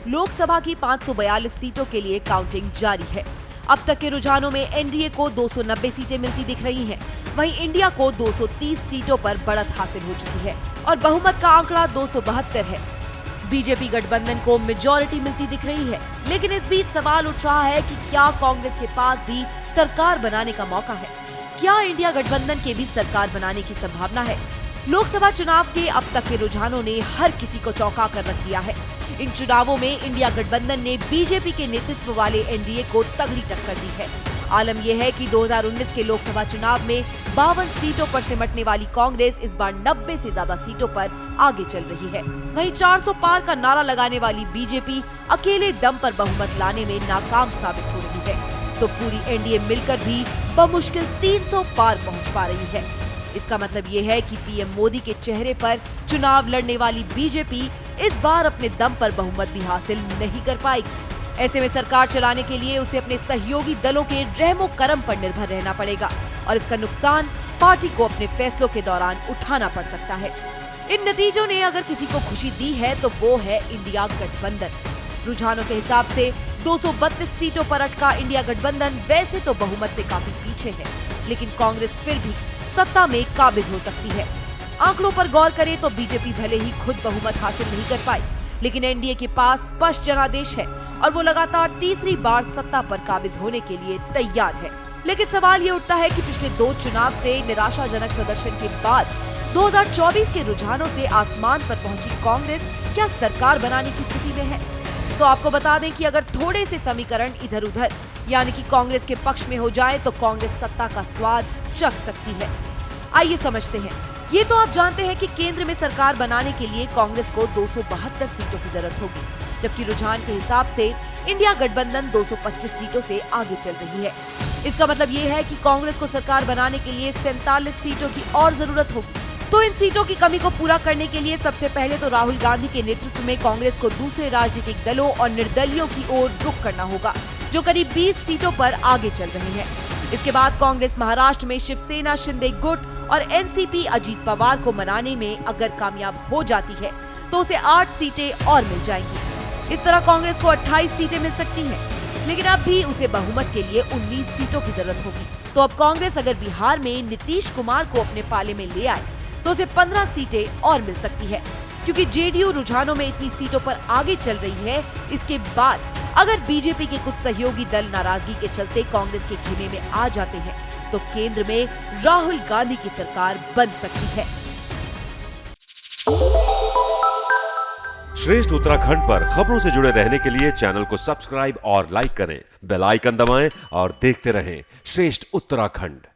लोकसभा की 542 सीटों के लिए काउंटिंग जारी है। अब तक के रुझानों में एनडीए को 290 सीटें मिलती दिख रही हैं। वहीं इंडिया को 230 सीटों पर बढ़त हासिल हो चुकी है और बहुमत का आंकड़ा 272 है। बीजेपी गठबंधन को मेजॉरिटी मिलती दिख रही है, लेकिन इस बीच सवाल उठ रहा है कि क्या कांग्रेस के पास भी सरकार बनाने का मौका है? क्या इंडिया गठबंधन के भी सरकार बनाने की संभावना है? लोकसभा चुनाव के अब तक के रुझानों ने हर किसी को चौंका कर रख दिया है। इन चुनावों में इंडिया गठबंधन ने बीजेपी के नेतृत्व वाले एनडीए को तगड़ी टक्कर दी है। आलम यह है कि 2019 के लोकसभा चुनाव में 52 सीटों पर सिमटने वाली कांग्रेस इस बार 90 से ज्यादा सीटों पर आगे चल रही है। वहीं 400 पार का नारा लगाने वाली बीजेपी अकेले दम पर बहुमत लाने में नाकाम साबित हो रही है, तो पूरी एनडीए मिलकर भी बमुश्किल 300 पार पहुंच पा रही है। इसका मतलब ये है कि पीएम मोदी के चेहरे पर चुनाव लड़ने वाली बीजेपी इस बार अपने दम पर बहुमत भी हासिल नहीं कर पाएगी। ऐसे में सरकार चलाने के लिए उसे अपने सहयोगी दलों के रहमो करम पर निर्भर रहना पड़ेगा और इसका नुकसान पार्टी को अपने फैसलों के दौरान उठाना पड़ सकता है। इन नतीजों ने अगर किसी को खुशी दी है तो वो है इंडिया गठबंधन। रुझानों के हिसाब से 232 सीटों पर अटका इंडिया गठबंधन वैसे तो बहुमत से काफी पीछे है, लेकिन कांग्रेस फिर भी सत्ता में काबिज हो सकती है। आंकड़ों पर गौर करें तो बीजेपी भले ही खुद बहुमत हासिल नहीं कर पाई, लेकिन एनडीए के पास स्पष्ट जनादेश है और वो लगातार तीसरी बार सत्ता पर काबिज होने के लिए तैयार है। लेकिन सवाल ये उठता है कि पिछले 2 चुनाव से निराशाजनक प्रदर्शन के बाद 2024 के रुझानों से आसमान पर पहुंची कांग्रेस क्या सरकार बनाने की स्थिति में है? तो आपको बता दें कि अगर थोड़े से समीकरण इधर उधर यानी कि कांग्रेस के पक्ष में हो जाए तो कांग्रेस सत्ता का स्वाद चख सकती है। आइए समझते हैं। ये तो आप जानते हैं कि केंद्र में सरकार बनाने के लिए कांग्रेस को 272 सीटों की जरूरत होगी, जबकि रुझान के हिसाब से इंडिया गठबंधन 225 सीटों से आगे चल रही है। इसका मतलब ये है कि कांग्रेस को सरकार बनाने के लिए 47 सीटों की और जरूरत होगी। तो इन सीटों की कमी को पूरा करने के लिए सबसे पहले तो राहुल गांधी के नेतृत्व में कांग्रेस को दूसरे राजनीतिक दलों और निर्दलियों की ओर रुख करना होगा, जो करीब 20 सीटों पर आगे चल रहे हैं। इसके बाद कांग्रेस महाराष्ट्र में शिवसेना शिंदे गुट और एनसीपी अजीत पवार को मनाने में अगर कामयाब हो जाती है तो उसे 8 सीटें और मिल जाएंगी। इस तरह कांग्रेस को 28 सीटें मिल सकती हैं, लेकिन अब भी उसे बहुमत के लिए 19 सीटों की जरूरत होगी। तो अब कांग्रेस अगर बिहार में नीतीश कुमार को अपने पाले में ले आए तो उसे 15 सीटें और मिल सकती है। क्योंकि जेडीयू रुझानों में इतनी सीटों पर आगे चल रही है, इसके बाद अगर बीजेपी के कुछ सहयोगी दल नाराजगी के चलते कांग्रेस के खेमे में आ जाते हैं तो केंद्र में राहुल गांधी की सरकार बन सकती है। श्रेष्ठ उत्तराखंड पर खबरों से जुड़े रहने के लिए चैनल को सब्सक्राइब और लाइक करें, बेल आइकन दबाएं और देखते रहें श्रेष्ठ उत्तराखंड।